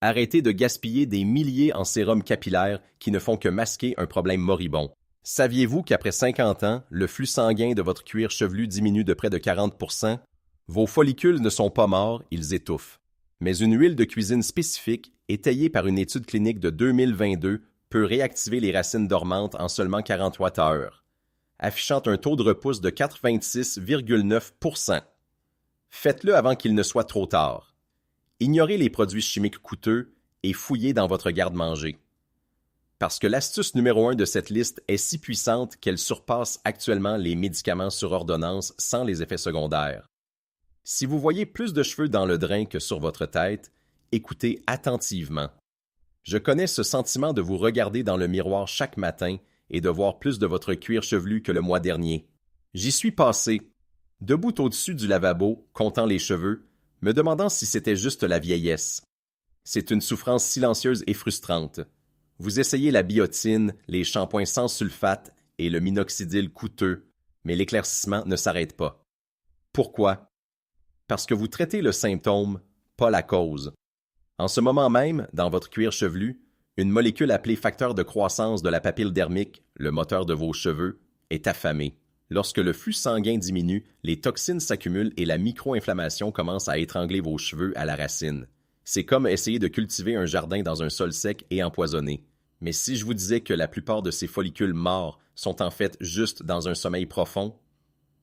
Arrêtez de gaspiller des milliers en sérum capillaire qui ne font que masquer un problème moribond. Saviez-vous qu'après 50 ans, le flux sanguin de votre cuir chevelu diminue de près de 40%? Vos follicules ne sont pas morts, ils étouffent. Mais une huile de cuisine spécifique, étayée par une étude clinique de 2022, peut réactiver les racines dormantes en seulement 48 heures, affichant un taux de repousse de 86,9%. Faites-le avant qu'il ne soit trop tard. Ignorez les produits chimiques coûteux et fouillez dans votre garde-manger. Parce que l'astuce numéro 1 de cette liste est si puissante qu'elle surpasse actuellement les médicaments sur ordonnance sans les effets secondaires. Si vous voyez plus de cheveux dans le drain que sur votre tête, écoutez attentivement. Je connais ce sentiment de vous regarder dans le miroir chaque matin et de voir plus de votre cuir chevelu que le mois dernier. J'y suis passé, debout au-dessus du lavabo, comptant les cheveux, me demandant si c'était juste la vieillesse. C'est une souffrance silencieuse et frustrante. Vous essayez la biotine, les shampoings sans sulfate et le minoxidil coûteux, mais l'éclaircissement ne s'arrête pas. Pourquoi? Parce que vous traitez le symptôme, pas la cause. En ce moment même, dans votre cuir chevelu, une molécule appelée facteur de croissance de la papille dermique, le moteur de vos cheveux, est affamée. Lorsque le flux sanguin diminue, les toxines s'accumulent et la micro-inflammation commence à étrangler vos cheveux à la racine. C'est comme essayer de cultiver un jardin dans un sol sec et empoisonné. Mais si je vous disais que la plupart de ces follicules morts sont en fait juste dans un sommeil profond?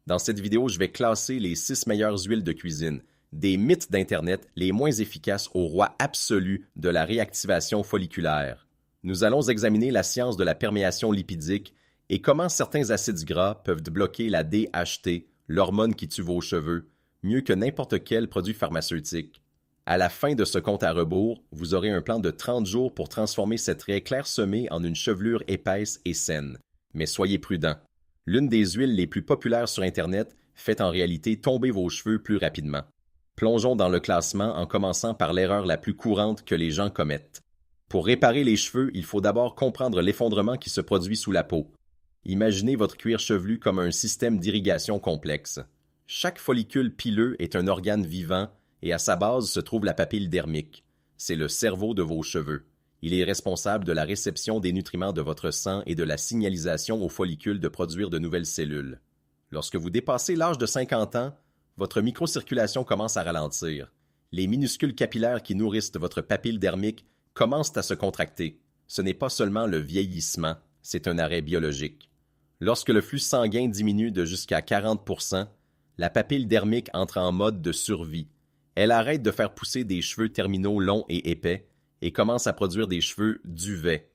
Dans cette vidéo, je vais classer les 6 meilleures huiles de cuisine, des mythes d'Internet les moins efficaces au roi absolu de la réactivation folliculaire. Nous allons examiner la science de la perméation lipidique et comment certains acides gras peuvent bloquer la DHT, l'hormone qui tue vos cheveux, mieux que n'importe quel produit pharmaceutique. À la fin de ce compte à rebours, vous aurez un plan de 30 jours pour transformer cette raie clairsemée en une chevelure épaisse et saine. Mais soyez prudents. L'une des huiles les plus populaires sur Internet fait en réalité tomber vos cheveux plus rapidement. Plongeons dans le classement en commençant par l'erreur la plus courante que les gens commettent. Pour réparer les cheveux, il faut d'abord comprendre l'effondrement qui se produit sous la peau. Imaginez votre cuir chevelu comme un système d'irrigation complexe. Chaque follicule pileux est un organe vivant et à sa base se trouve la papille dermique. C'est le cerveau de vos cheveux. Il est responsable de la réception des nutriments de votre sang et de la signalisation aux follicules de produire de nouvelles cellules. Lorsque vous dépassez l'âge de 50 ans, votre microcirculation commence à ralentir. Les minuscules capillaires qui nourrissent votre papille dermique commencent à se contracter. Ce n'est pas seulement le vieillissement, c'est un arrêt biologique. Lorsque le flux sanguin diminue de jusqu'à 40%, la papille dermique entre en mode de survie. Elle arrête de faire pousser des cheveux terminaux longs et épais et commence à produire des cheveux duvet.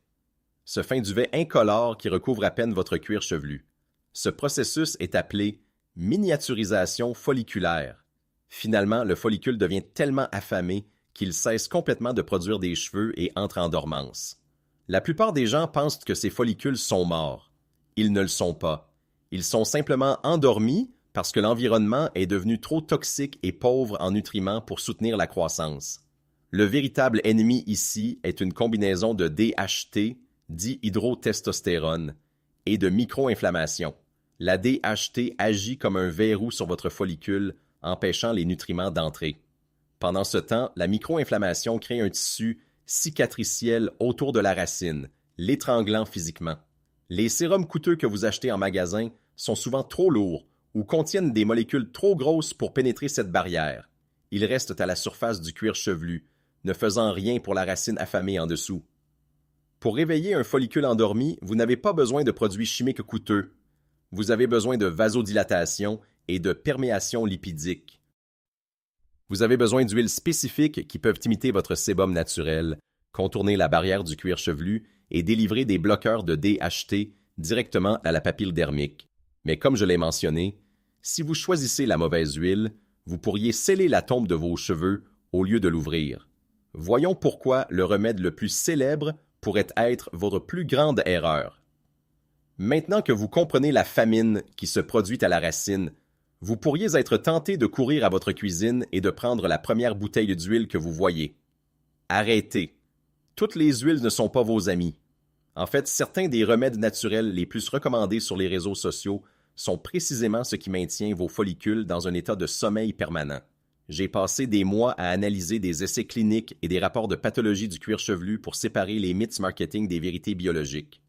Ce fin duvet incolore qui recouvre à peine votre cuir chevelu. Ce processus est appelé miniaturisation folliculaire. Finalement, le follicule devient tellement affamé qu'il cesse complètement de produire des cheveux et entre en dormance. La plupart des gens pensent que ces follicules sont morts. Ils ne le sont pas. Ils sont simplement endormis parce que l'environnement est devenu trop toxique et pauvre en nutriments pour soutenir la croissance. Le véritable ennemi ici est une combinaison de DHT, dihydrotestostérone, et de micro-inflammation. La DHT agit comme un verrou sur votre follicule, empêchant les nutriments d'entrer. Pendant ce temps, la micro-inflammation crée un tissu cicatriciel autour de la racine, l'étranglant physiquement. Les sérums coûteux que vous achetez en magasin sont souvent trop lourds ou contiennent des molécules trop grosses pour pénétrer cette barrière. Ils restent à la surface du cuir chevelu, ne faisant rien pour la racine affamée en dessous. Pour réveiller un follicule endormi, vous n'avez pas besoin de produits chimiques coûteux. Vous avez besoin de vasodilatation et de perméation lipidique. Vous avez besoin d'huiles spécifiques qui peuvent imiter votre sébum naturel, contourner la barrière du cuir chevelu et délivrer des bloqueurs de DHT directement à la papille dermique. Mais comme je l'ai mentionné, si vous choisissez la mauvaise huile, vous pourriez sceller la tombe de vos cheveux au lieu de l'ouvrir. Voyons pourquoi le remède le plus célèbre pourrait être votre plus grande erreur. Maintenant que vous comprenez la famine qui se produit à la racine, vous pourriez être tenté de courir à votre cuisine et de prendre la première bouteille d'huile que vous voyez. Arrêtez. Toutes les huiles ne sont pas vos amis. En fait, certains des remèdes naturels les plus recommandés sur les réseaux sociaux sont précisément ce qui maintient vos follicules dans un état de sommeil permanent. J'ai passé des mois à analyser des essais cliniques et des rapports de pathologie du cuir chevelu pour séparer les mythes marketing des vérités biologiques.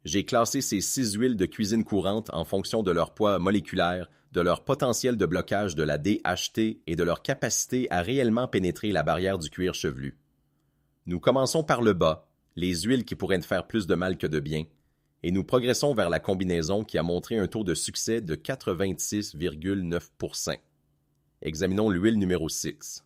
J'ai classé ces 6 huiles de cuisine courantes en fonction de leur poids moléculaire, de leur potentiel de blocage de la DHT et de leur capacité à réellement pénétrer la barrière du cuir chevelu. Nous commençons par le bas, les huiles qui pourraient faire plus de mal que de bien, et nous progressons vers la combinaison qui a montré un taux de succès de 86,9%. Examinons l'huile numéro 6.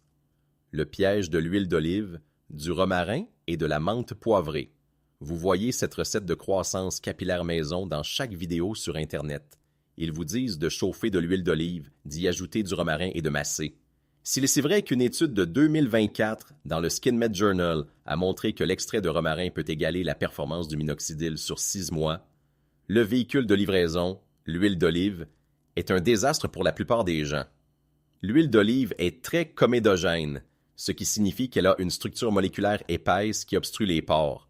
Le piège de l'huile d'olive, du romarin et de la menthe poivrée. Vous voyez cette recette de croissance capillaire maison dans chaque vidéo sur Internet. Ils vous disent de chauffer de l'huile d'olive, d'y ajouter du romarin et de masser. S'il est si vrai qu'une étude de 2024 dans le SkinMed Journal a montré que l'extrait de romarin peut égaler la performance du minoxidil sur 6 mois, le véhicule de livraison, l'huile d'olive, est un désastre pour la plupart des gens. L'huile d'olive est très comédogène, ce qui signifie qu'elle a une structure moléculaire épaisse qui obstrue les pores.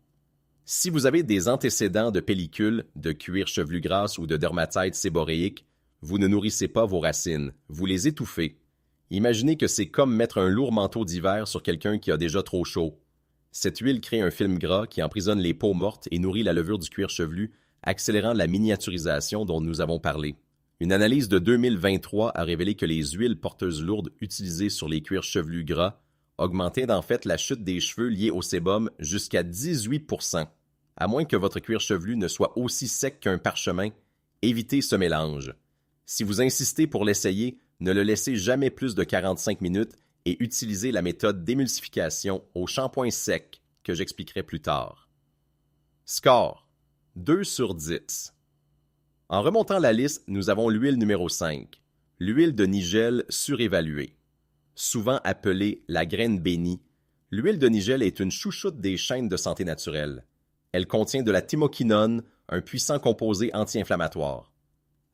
Si vous avez des antécédents de pellicule, de cuir chevelu grasse ou de dermatite séboréique, vous ne nourrissez pas vos racines, vous les étouffez. Imaginez que c'est comme mettre un lourd manteau d'hiver sur quelqu'un qui a déjà trop chaud. Cette huile crée un film gras qui emprisonne les peaux mortes et nourrit la levure du cuir chevelu, accélérant la miniaturisation dont nous avons parlé. Une analyse de 2023 a révélé que les huiles porteuses lourdes utilisées sur les cuirs chevelus gras augmentaient en fait la chute des cheveux liés au sébum jusqu'à 18%. À moins que votre cuir chevelu ne soit aussi sec qu'un parchemin, évitez ce mélange. Si vous insistez pour l'essayer, ne le laissez jamais plus de 45 minutes et utilisez la méthode d'émulsification au shampoing sec que j'expliquerai plus tard. Score 2 sur 10. En remontant la liste, nous avons l'huile numéro 5, l'huile de nigel surévaluée. Souvent appelée la graine bénie, l'huile de nigel est une chouchoute des chaînes de santé naturelle. Elle contient de la thymoquinone, un puissant composé anti-inflammatoire.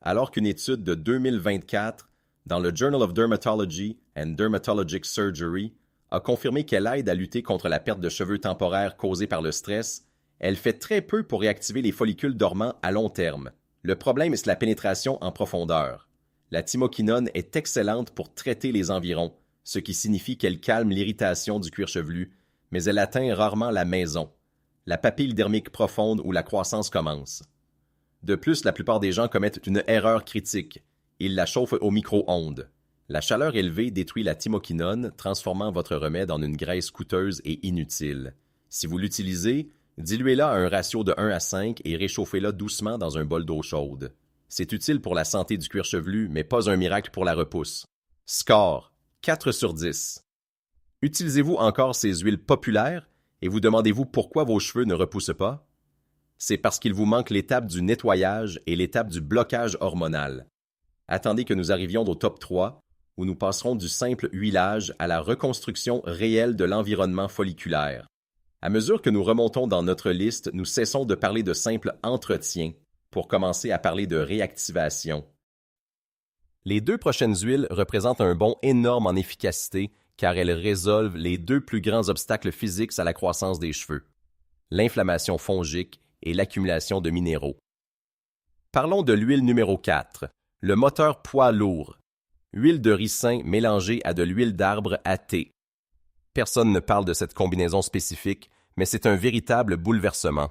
Alors qu'une étude de 2024 dans le Journal of Dermatology and Dermatologic Surgery a confirmé qu'elle aide à lutter contre la perte de cheveux temporaire causée par le stress, elle fait très peu pour réactiver les follicules dormants à long terme. Le problème est la pénétration en profondeur. La thymoquinone est excellente pour traiter les environs, ce qui signifie qu'elle calme l'irritation du cuir chevelu, mais elle atteint rarement la maison, la papille dermique profonde où la croissance commence. De plus, la plupart des gens commettent une erreur critique. Ils la chauffent au micro-ondes. La chaleur élevée détruit la thymoquinone, transformant votre remède en une graisse coûteuse et inutile. Si vous l'utilisez, diluez-la à un ratio de 1 à 5 et réchauffez-la doucement dans un bol d'eau chaude. C'est utile pour la santé du cuir chevelu, mais pas un miracle pour la repousse. Score 4 sur 10. Utilisez-vous encore ces huiles populaires et vous demandez-vous pourquoi vos cheveux ne repoussent pas? C'est parce qu'il vous manque l'étape du nettoyage et l'étape du blocage hormonal. Attendez que nous arrivions au top 3, où nous passerons du simple huilage à la reconstruction réelle de l'environnement folliculaire. À mesure que nous remontons dans notre liste, nous cessons de parler de simple entretien pour commencer à parler de réactivation. Les 2 prochaines huiles représentent un bond énorme en efficacité car elles résolvent les 2 plus grands obstacles physiques à la croissance des cheveux, l'inflammation fongique et l'accumulation de minéraux. Parlons de l'huile numéro 4, le moteur poids lourd, huile de ricin mélangée à de l'huile d'arbre à thé. Personne ne parle de cette combinaison spécifique, mais c'est un véritable bouleversement.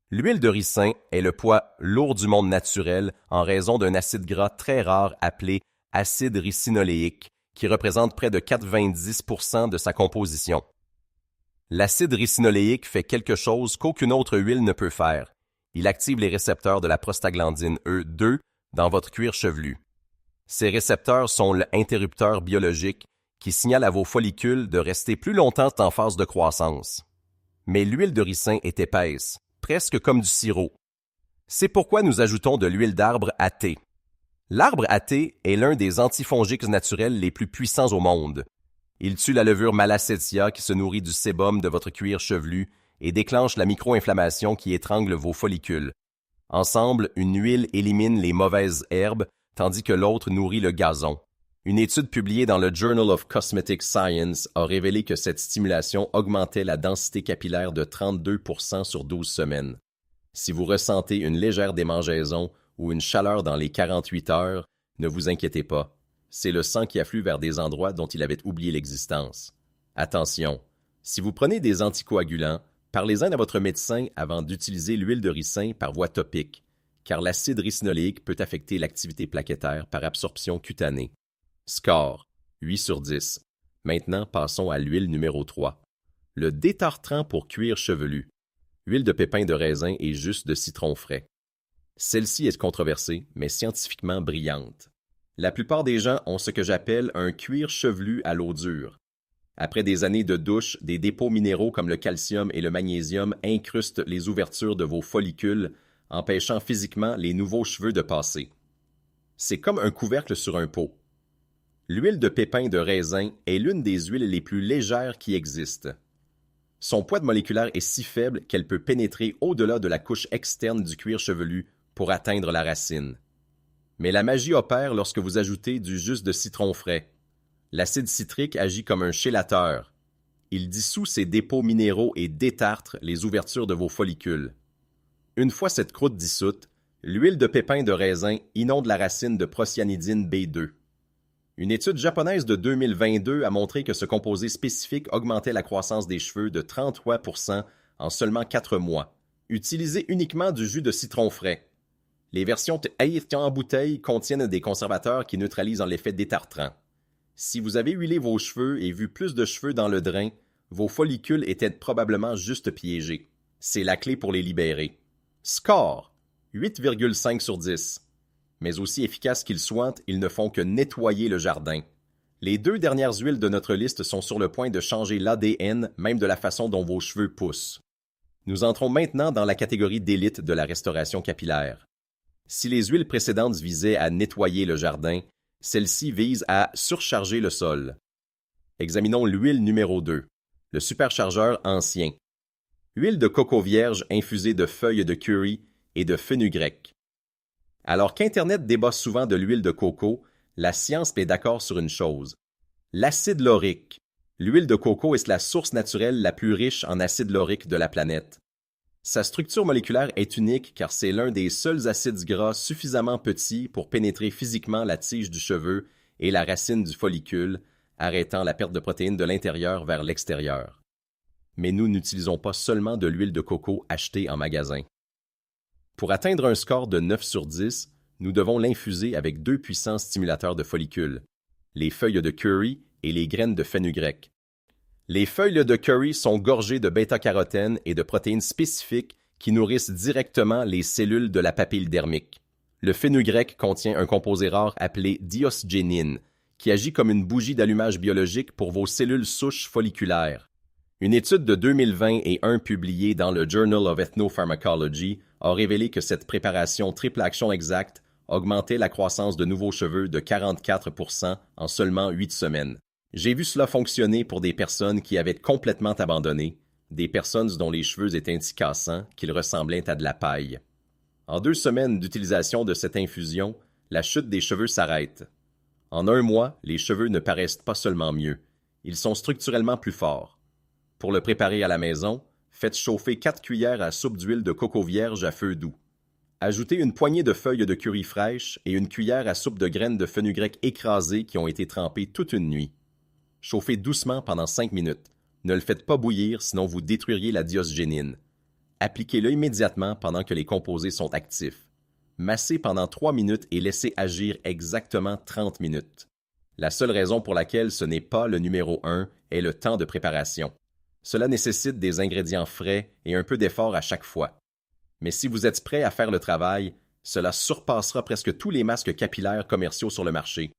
L'huile de ricin est le poids lourd du monde naturel en raison d'un acide gras très rare appelé acide ricinoléique, qui représente près de 90% de sa composition. L'acide ricinoléique fait quelque chose qu'aucune autre huile ne peut faire. Il active les récepteurs de la prostaglandine E2 dans votre cuir chevelu. Ces récepteurs sont l'interrupteur biologique qui signale à vos follicules de rester plus longtemps en phase de croissance. Mais l'huile de ricin est épaisse, presque comme du sirop. C'est pourquoi nous ajoutons de l'huile d'arbre à thé. L'arbre à thé est l'un des antifongiques naturels les plus puissants au monde. Il tue la levure Malassezia qui se nourrit du sébum de votre cuir chevelu et déclenche la micro-inflammation qui étrangle vos follicules. Ensemble, une huile élimine les mauvaises herbes, tandis que l'autre nourrit le gazon. Une étude publiée dans le Journal of Cosmetic Science a révélé que cette stimulation augmentait la densité capillaire de 32% sur 12 semaines. Si vous ressentez une légère démangeaison ou une chaleur dans les 48 heures, ne vous inquiétez pas. C'est le sang qui afflue vers des endroits dont il avait oublié l'existence. Attention, si vous prenez des anticoagulants, parlez-en à votre médecin avant d'utiliser l'huile de ricin par voie topique, car l'acide ricinoléique peut affecter l'activité plaquettaire par absorption cutanée. Score, 8 sur 10. Maintenant, passons à l'huile numéro 3. Le détartrant pour cuir chevelu. Huile de pépins de raisin et jus de citron frais. Celle-ci est controversée, mais scientifiquement brillante. La plupart des gens ont ce que j'appelle un cuir chevelu à l'eau dure. Après des années de douche, des dépôts minéraux comme le calcium et le magnésium incrustent les ouvertures de vos follicules, empêchant physiquement les nouveaux cheveux de passer. C'est comme un couvercle sur un pot. L'huile de pépins de raisin est l'une des huiles les plus légères qui existent. Son poids moléculaire est si faible qu'elle peut pénétrer au-delà de la couche externe du cuir chevelu pour atteindre la racine. Mais la magie opère lorsque vous ajoutez du jus de citron frais. L'acide citrique agit comme un chélateur. Il dissout ces dépôts minéraux et détartre les ouvertures de vos follicules. Une fois cette croûte dissoute, l'huile de pépins de raisin inonde la racine de procyanidine B2. Une étude japonaise de 2022 a montré que ce composé spécifique augmentait la croissance des cheveux de 33% en seulement 4 mois. Utilisez uniquement du jus de citron frais. Les versions en bouteille contiennent des conservateurs qui neutralisent l'effet détartrant. Si vous avez huilé vos cheveux et vu plus de cheveux dans le drain, vos follicules étaient probablement juste piégés. C'est la clé pour les libérer. Score, 8,5 sur 10. Mais aussi efficaces qu'ils soient, ils ne font que nettoyer le jardin. Les 2 dernières huiles de notre liste sont sur le point de changer l'ADN, même de la façon dont vos cheveux poussent. Nous entrons maintenant dans la catégorie d'élite de la restauration capillaire. Si les huiles précédentes visaient à nettoyer le jardin, celle-ci vise à surcharger le sol. Examinons l'huile numéro 2, le superchargeur ancien. Huile de coco vierge infusée de feuilles de curry et de fenugrec. Alors qu'Internet débat souvent de l'huile de coco, la science est d'accord sur une chose. L'acide laurique. L'huile de coco est la source naturelle la plus riche en acide laurique de la planète. Sa structure moléculaire est unique car c'est l'un des seuls acides gras suffisamment petits pour pénétrer physiquement la tige du cheveu et la racine du follicule, arrêtant la perte de protéines de l'intérieur vers l'extérieur. Mais nous n'utilisons pas seulement de l'huile de coco achetée en magasin. Pour atteindre un score de 9 sur 10, nous devons l'infuser avec 2 puissants stimulateurs de follicules, les feuilles de curry et les graines de fenugrec. Les feuilles de curry sont gorgées de bêta-carotène et de protéines spécifiques qui nourrissent directement les cellules de la papille dermique. Le fenugrec contient un composé rare appelé diosgénine, qui agit comme une bougie d'allumage biologique pour vos cellules souches folliculaires. Une étude de 2020 et un publiée dans le Journal of Ethnopharmacology a révélé que cette préparation triple action exacte augmentait la croissance de nouveaux cheveux de 44% en seulement 8 semaines. J'ai vu cela fonctionner pour des personnes qui avaient complètement abandonné, des personnes dont les cheveux étaient si cassants qu'ils ressemblaient à de la paille. En 2 semaines d'utilisation de cette infusion, la chute des cheveux s'arrête. En 1 mois, les cheveux ne paraissent pas seulement mieux, ils sont structurellement plus forts. Pour le préparer à la maison, faites chauffer 4 cuillères à soupe d'huile de coco vierge à feu doux. Ajoutez une poignée de feuilles de curry fraîches et une cuillère à soupe de graines de fenugrec écrasées qui ont été trempées toute une nuit. Chauffez doucement pendant 5 minutes. Ne le faites pas bouillir, sinon vous détruiriez la diosgénine. Appliquez-le immédiatement pendant que les composés sont actifs. Massez pendant 3 minutes et laissez agir exactement 30 minutes. La seule raison pour laquelle ce n'est pas le numéro 1 est le temps de préparation. Cela nécessite des ingrédients frais et un peu d'effort à chaque fois. Mais si vous êtes prêt à faire le travail, cela surpassera presque tous les masques capillaires commerciaux sur le marché.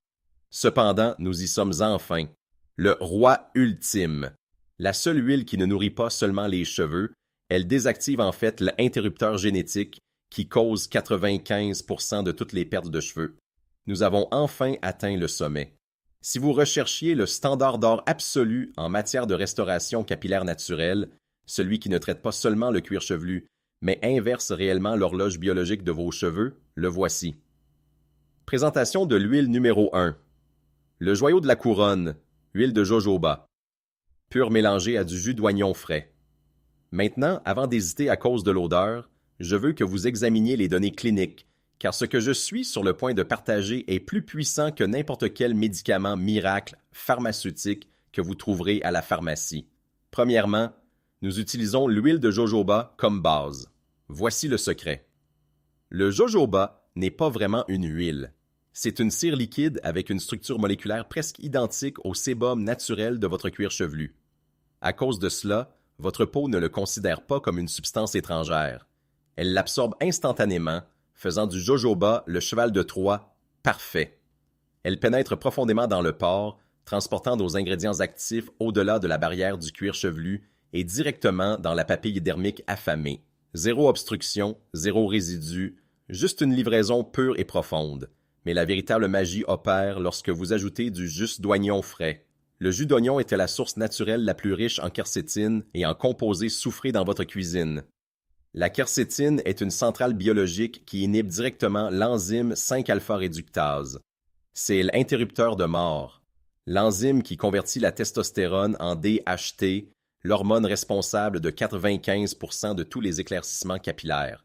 Cependant, nous y sommes enfin. Le roi ultime. La seule huile qui ne nourrit pas seulement les cheveux, elle désactive en fait l'interrupteur génétique qui cause 95% de toutes les pertes de cheveux. Nous avons enfin atteint le sommet. Si vous recherchiez le standard d'or absolu en matière de restauration capillaire naturelle, celui qui ne traite pas seulement le cuir chevelu, mais inverse réellement l'horloge biologique de vos cheveux, le voici. Présentation de l'huile numéro 1. Le joyau de la couronne, huile de jojoba. Pur mélangée à du jus d'oignon frais. Maintenant, avant d'hésiter à cause de l'odeur, je veux que vous examiniez les données cliniques, car ce que je suis sur le point de partager est plus puissant que n'importe quel médicament miracle pharmaceutique que vous trouverez à la pharmacie. Premièrement, nous utilisons l'huile de jojoba comme base. Voici le secret. Le jojoba n'est pas vraiment une huile. C'est une cire liquide avec une structure moléculaire presque identique au sébum naturel de votre cuir chevelu. À cause de cela, votre peau ne le considère pas comme une substance étrangère. Elle l'absorbe instantanément, faisant du jojoba le cheval de Troie parfait. Elle pénètre profondément dans le pore, transportant nos ingrédients actifs au-delà de la barrière du cuir chevelu et directement dans la papille dermique affamée. Zéro obstruction, zéro résidu, juste une livraison pure et profonde. Mais la véritable magie opère lorsque vous ajoutez du jus d'oignon frais. Le jus d'oignon était la source naturelle la plus riche en quercétine et en composés soufrés dans votre cuisine. La quercétine est une centrale biologique qui inhibe directement l'enzyme 5-alpha-réductase. C'est l'interrupteur de mort. L'enzyme qui convertit la testostérone en DHT, l'hormone responsable de 95% de tous les éclaircissements capillaires.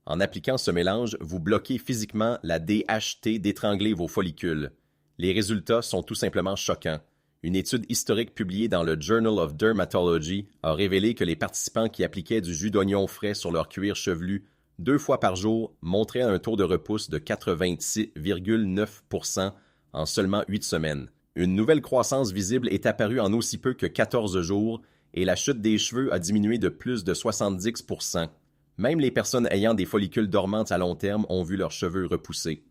En appliquant ce mélange, vous bloquez physiquement la DHT d'étrangler vos follicules. Les résultats sont tout simplement choquants. Une étude historique publiée dans le Journal of Dermatology a révélé que les participants qui appliquaient du jus d'oignon frais sur leur cuir chevelu 2 fois par jour montraient un taux de repousse de 86,9% en seulement 8 semaines. Une nouvelle croissance visible est apparue en aussi peu que 14 jours et la chute des cheveux a diminué de plus de 70%. Même les personnes ayant des follicules dormantes à long terme ont vu leurs cheveux repousser.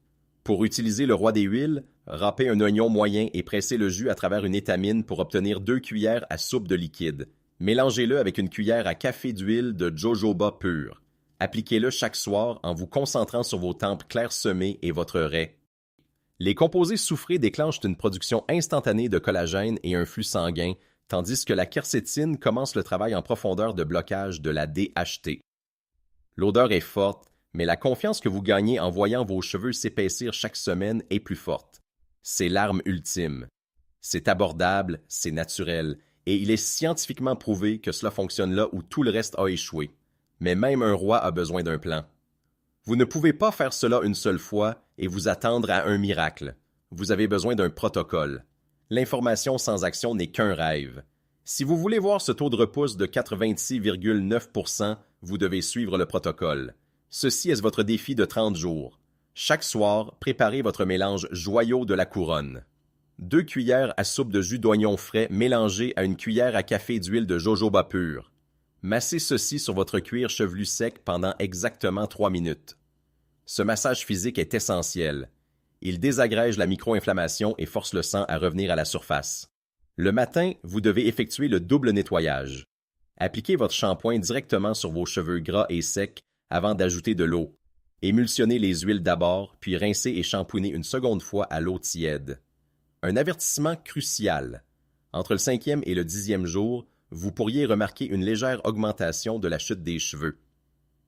Pour utiliser le roi des huiles, râpez un oignon moyen et pressez le jus à travers une étamine pour obtenir 2 cuillères à soupe de liquide. Mélangez-le avec une cuillère à café d'huile de jojoba pur. Appliquez-le chaque soir en vous concentrant sur vos tempes clairsemées et votre raie. Les composés soufrés déclenchent une production instantanée de collagène et un flux sanguin, tandis que la quercétine commence le travail en profondeur de blocage de la DHT. L'odeur est forte, mais la confiance que vous gagnez en voyant vos cheveux s'épaissir chaque semaine est plus forte. C'est l'arme ultime. C'est abordable, c'est naturel, et il est scientifiquement prouvé que cela fonctionne là où tout le reste a échoué. Mais même un roi a besoin d'un plan. Vous ne pouvez pas faire cela une seule fois et vous attendre à un miracle. Vous avez besoin d'un protocole. L'information sans action n'est qu'un rêve. Si vous voulez voir ce taux de repousse de 86,9%, vous devez suivre le protocole. Ceci est votre défi de 30 jours. Chaque soir, préparez votre mélange joyau de la couronne. 2 cuillères à soupe de jus d'oignon frais mélangées à une cuillère à café d'huile de jojoba pur. Massez ceci sur votre cuir chevelu sec pendant exactement 3 minutes. Ce massage physique est essentiel. Il désagrège la micro-inflammation et force le sang à revenir à la surface. Le matin, vous devez effectuer le double nettoyage. Appliquez votre shampoing directement sur vos cheveux gras et secs avant d'ajouter de l'eau. Émulsionnez les huiles d'abord, puis rincez et shampooinez une seconde fois à l'eau tiède. Un avertissement crucial. Entre le 5e et le 10e jour, vous pourriez remarquer une légère augmentation de la chute des cheveux.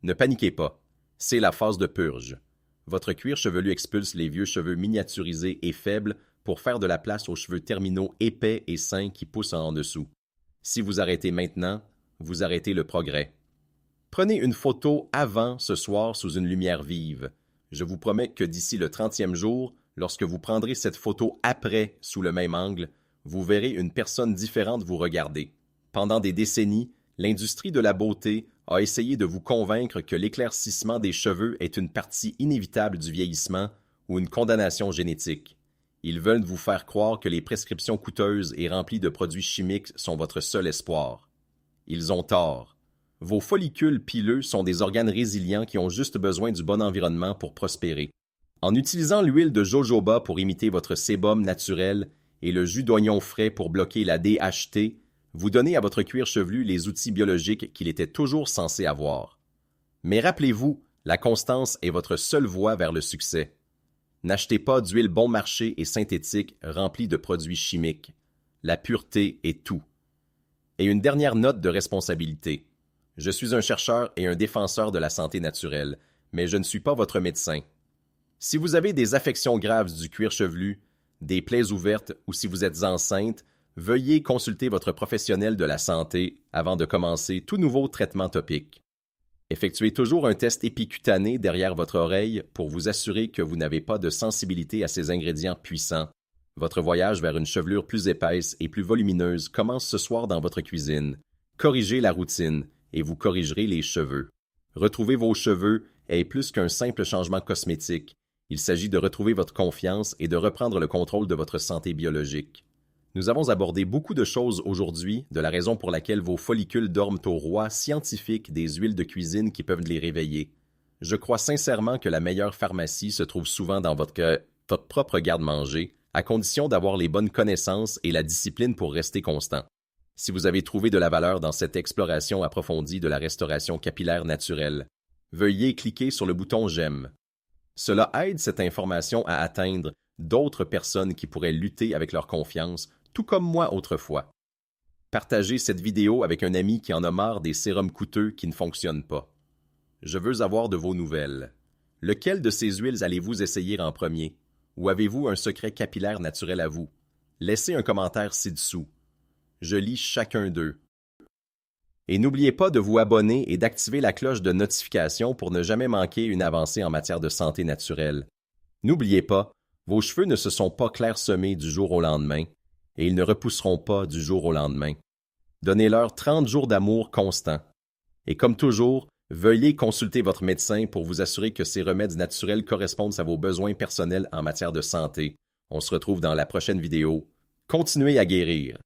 Ne paniquez pas, c'est la phase de purge. Votre cuir chevelu expulse les vieux cheveux miniaturisés et faibles pour faire de la place aux cheveux terminaux épais et sains qui poussent en dessous. Si vous arrêtez maintenant, vous arrêtez le progrès. Prenez une photo avant ce soir sous une lumière vive. Je vous promets que d'ici le 30e jour, lorsque vous prendrez cette photo après sous le même angle, vous verrez une personne différente vous regarder. Pendant des décennies, l'industrie de la beauté a essayé de vous convaincre que l'éclaircissement des cheveux est une partie inévitable du vieillissement ou une condamnation génétique. Ils veulent vous faire croire que les prescriptions coûteuses et remplies de produits chimiques sont votre seul espoir. Ils ont tort. Vos follicules pileux sont des organes résilients qui ont juste besoin du bon environnement pour prospérer. En utilisant l'huile de jojoba pour imiter votre sébum naturel et le jus d'oignon frais pour bloquer la DHT, vous donnez à votre cuir chevelu les outils biologiques qu'il était toujours censé avoir. Mais rappelez-vous, la constance est votre seule voie vers le succès. N'achetez pas d'huile bon marché et synthétique remplie de produits chimiques. La pureté est tout. Et une dernière note de responsabilité. Je suis un chercheur et un défenseur de la santé naturelle, mais je ne suis pas votre médecin. Si vous avez des affections graves du cuir chevelu, des plaies ouvertes ou si vous êtes enceinte, veuillez consulter votre professionnel de la santé avant de commencer tout nouveau traitement topique. Effectuez toujours un test épicutané derrière votre oreille pour vous assurer que vous n'avez pas de sensibilité à ces ingrédients puissants. Votre voyage vers une chevelure plus épaisse et plus volumineuse commence ce soir dans votre cuisine. Corrigez la routine et vous corrigerez les cheveux. Retrouver vos cheveux est plus qu'un simple changement cosmétique. Il s'agit de retrouver votre confiance et de reprendre le contrôle de votre santé biologique. Nous avons abordé beaucoup de choses aujourd'hui, de la raison pour laquelle vos follicules dorment au roi scientifique des huiles de cuisine qui peuvent les réveiller. Je crois sincèrement que la meilleure pharmacie se trouve souvent dans votre propre garde-manger, à condition d'avoir les bonnes connaissances et la discipline pour rester constant. Si vous avez trouvé de la valeur dans cette exploration approfondie de la restauration capillaire naturelle, veuillez cliquer sur le bouton « J'aime ». Cela aide cette information à atteindre d'autres personnes qui pourraient lutter avec leur confiance, tout comme moi autrefois. Partagez cette vidéo avec un ami qui en a marre des sérums coûteux qui ne fonctionnent pas. Je veux avoir de vos nouvelles. Lequel de ces huiles allez-vous essayer en premier? Ou avez-vous un secret capillaire naturel à vous? Laissez un commentaire ci-dessous. Je lis chacun d'eux. Et n'oubliez pas de vous abonner et d'activer la cloche de notification pour ne jamais manquer une avancée en matière de santé naturelle. N'oubliez pas, vos cheveux ne se sont pas clairsemés du jour au lendemain, et ils ne repousseront pas du jour au lendemain. Donnez-leur 30 jours d'amour constant. Et comme toujours, veuillez consulter votre médecin pour vous assurer que ces remèdes naturels correspondent à vos besoins personnels en matière de santé. On se retrouve dans la prochaine vidéo. Continuez à guérir.